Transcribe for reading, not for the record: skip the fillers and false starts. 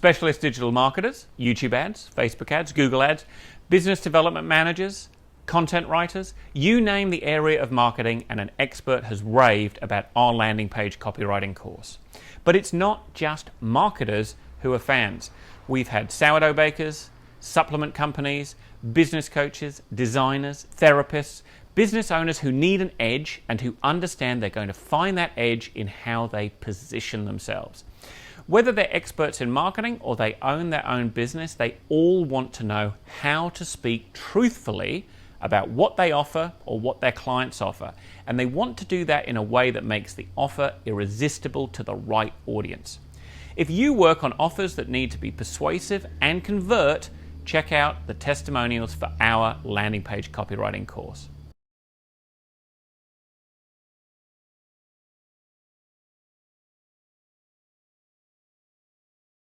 Specialist digital marketers, YouTube ads, Facebook ads, Google ads, business development managers, content writers, you name the area of marketing and an expert has raved about our landing page copywriting course. But it's not just marketers who are fans. We've had sourdough bakers, supplement companies, business coaches, designers, therapists, business owners who need an edge and who understand they're going to find that edge in how they position themselves. Whether they're experts in marketing or they own their own business, they all want to know how to speak truthfully about what they offer or what their clients offer. And they want to do that in a way that makes the offer irresistible to the right audience. If you work on offers that need to be persuasive and convert, check out the testimonials for our landing page copywriting course.